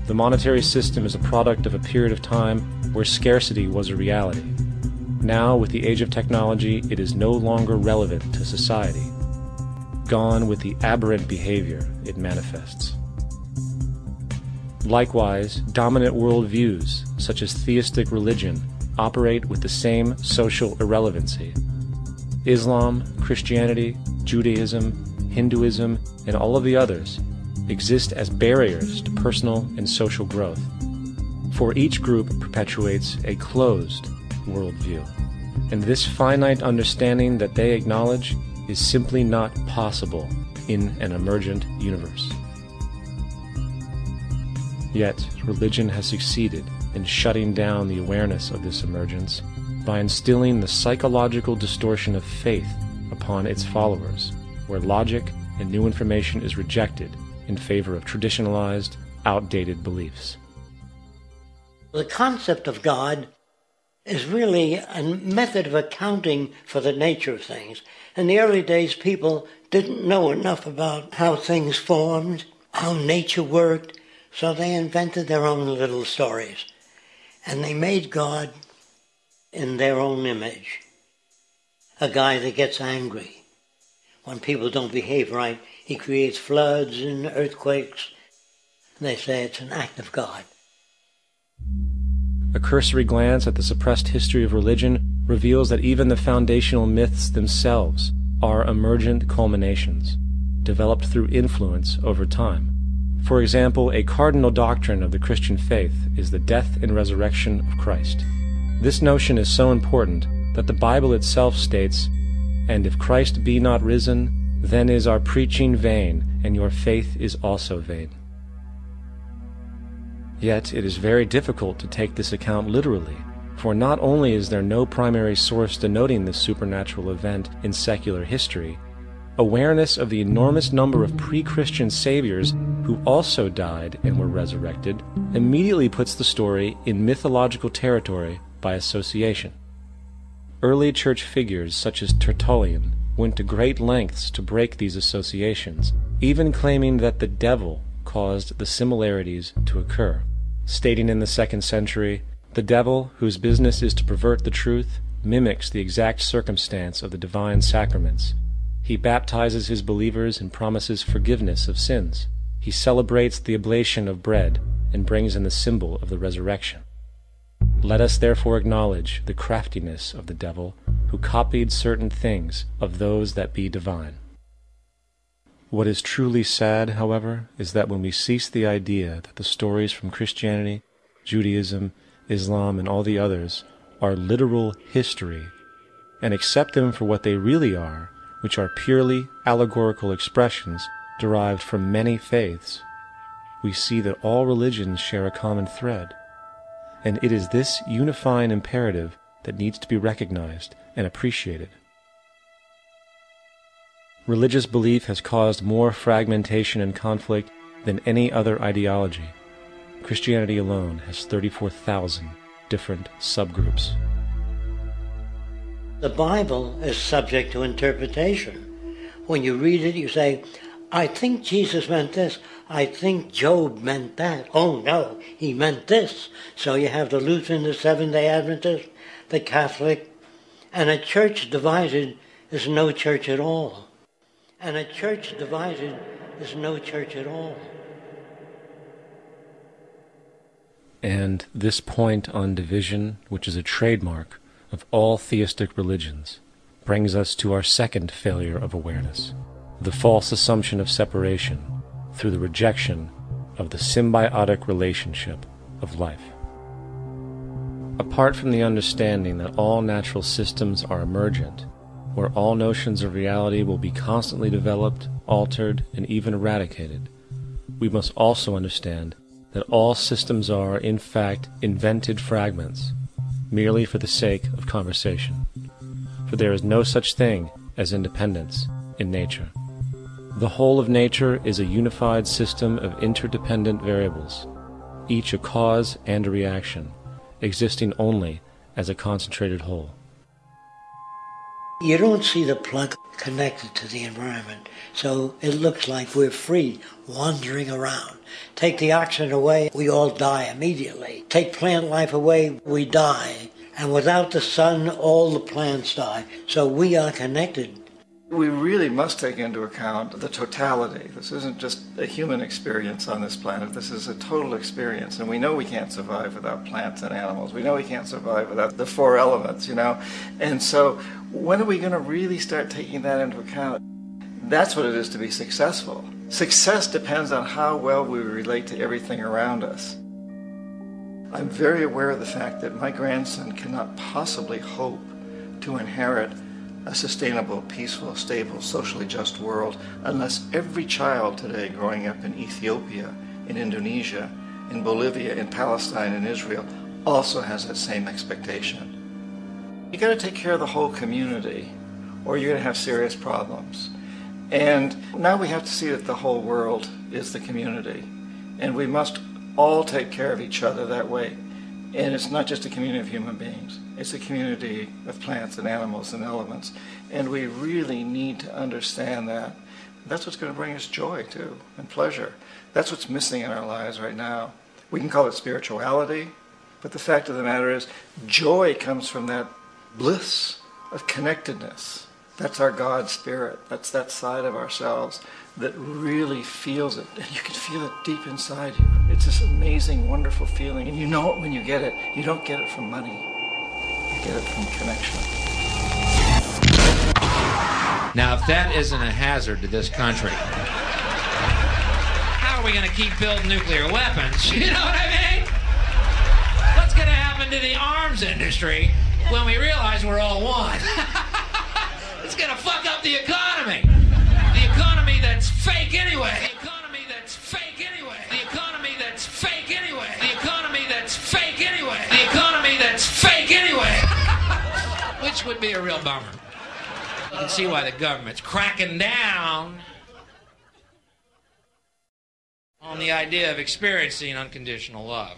The monetary system is a product of a period of time where scarcity was a reality. Now, with the age of technology, it is no longer relevant to society. Gone with the aberrant behavior it manifests. Likewise, dominant worldviews, such as theistic religion, operate with the same social irrelevancy. Islam, Christianity, Judaism, Hinduism, and all of the others exist as barriers to personal and social growth, for each group perpetuates a closed worldview, and this finite understanding that they acknowledge is simply not possible in an emergent universe. Yet, religion has succeeded in shutting down the awareness of this emergence by instilling the psychological distortion of faith upon its followers, where logic and new information is rejected in favor of traditionalized, outdated beliefs. The concept of God is really a method of accounting for the nature of things. In the early days, people didn't know enough about how things formed, how nature worked, so they invented their own little stories. And they made God in their own image. A guy that gets angry. When people don't behave right, he creates floods and earthquakes. And they say it's an act of God. A cursory glance at the suppressed history of religion reveals that even the foundational myths themselves are emergent culminations, developed through influence over time. For example, a cardinal doctrine of the Christian faith is the death and resurrection of Christ. This notion is so important that the Bible itself states, "And if Christ be not risen, then is our preaching vain, and your faith is also vain." Yet it is very difficult to take this account literally, for not only is there no primary source denoting this supernatural event in secular history, awareness of the enormous number of pre-Christian saviors who also died and were resurrected immediately puts the story in mythological territory by association. Early church figures such as Tertullian went to great lengths to break these associations, even claiming that the devil caused the similarities to occur, stating in the 2nd century, "The devil, whose business is to pervert the truth, mimics the exact circumstance of the divine sacraments. He baptizes his believers and promises forgiveness of sins. He celebrates the oblation of bread and brings in the symbol of the resurrection. Let us therefore acknowledge the craftiness of the devil, who copied certain things of those that be divine." What is truly sad, however, is that when we cease the idea that the stories from Christianity, Judaism, Islam, and all the others are literal history, and accept them for what they really are, which are purely allegorical expressions derived from many faiths, we see that all religions share a common thread, and it is this unifying imperative that needs to be recognized and appreciated. Religious belief has caused more fragmentation and conflict than any other ideology. Christianity alone has 34,000 different subgroups. The Bible is subject to interpretation. When you read it, you say, "I think Jesus meant this. I think Job meant that. Oh no, he meant this." So you have the Lutheran, the Seventh-day Adventist, the Catholic, and a church divided is no church at all. And a church divided is no church at all. And this point on division, which is a trademark of all theistic religions, brings us to our second failure of awareness, the false assumption of separation through the rejection of the symbiotic relationship of life. Apart from the understanding that all natural systems are emergent, where all notions of reality will be constantly developed, altered, and even eradicated, we must also understand that all systems are, in fact, invented fragments, merely for the sake of conversation. For there is no such thing as independence in nature. The whole of nature is a unified system of interdependent variables, each a cause and a reaction, existing only as a concentrated whole. You don't see the plug connected to the environment, so it looks like we're free, wandering around. Take the oxygen away, we all die immediately. Take plant life away, we die. And without the sun, all the plants die. So we are connected. We really must take into account the totality. This isn't just a human experience on this planet. This is a total experience. And we know we can't survive without plants and animals. We know we can't survive without the four elements, And so when are we going to really start taking that into account? That's what it is to be successful. Success depends on how well we relate to everything around us. I'm very aware of the fact that my grandson cannot possibly hope to inherit a sustainable, peaceful, stable, socially just world unless every child today growing up in Ethiopia, in Indonesia, in Bolivia, in Palestine, in Israel also has that same expectation. You got to take care of the whole community or you're going to have serious problems. And now we have to see that the whole world is the community. And we must all take care of each other that way. And it's not just a community of human beings. It's a community of plants and animals and elements. And we really need to understand that. That's what's going to bring us joy, too, and pleasure. That's what's missing in our lives right now. We can call it spirituality, but the fact of the matter is joy comes from that bliss of connectedness. That's our God spirit. That's that side of ourselves that really feels it. And you can feel it deep inside you. It's this amazing, wonderful feeling. And you know it when you get it. You don't get it from money. You get it from connection. Now, if that isn't a hazard to this country, how are we going to keep building nuclear weapons? You know what I mean? What's going to happen to the arms industry when we realize we're all one? It's going to fuck up the economy. The economy that's fake anyway. The economy that's fake anyway. The economy that's fake anyway. The economy that's fake anyway. The economy that's fake anyway. Which would be a real bummer. You can see why the government's cracking down on the idea of experiencing unconditional love.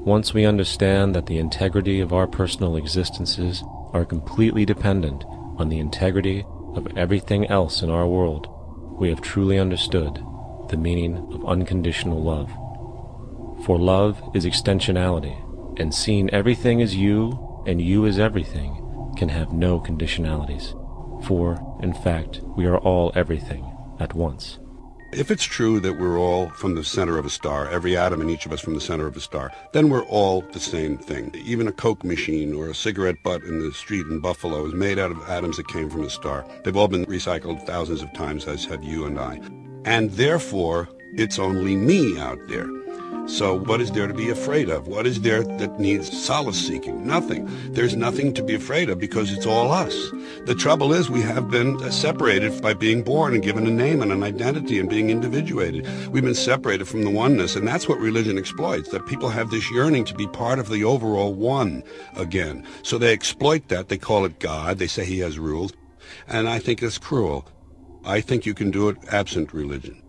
Once we understand that the integrity of our personal existences are completely dependent on the integrity of everything else in our world, we have truly understood the meaning of unconditional love. For love is extensionality, and seeing everything as you and you as everything can have no conditionalities. For, in fact, we are all everything at once. If it's true that we're all from the center of a star, every atom in each of us from the center of a star, then we're all the same thing. Even a Coke machine or a cigarette butt in the street in Buffalo is made out of atoms that came from a star. They've all been recycled thousands of times, as have you and I. And therefore, it's only me out there. So what is there to be afraid of? What is there that needs solace-seeking? Nothing. There's nothing to be afraid of because it's all us. The trouble is we have been separated by being born and given a name and an identity and being individuated. We've been separated from the oneness, and that's what religion exploits, that people have this yearning to be part of the overall one again. So they exploit that. They call it God. They say he has rules. And I think it's cruel. I think you can do it absent religion.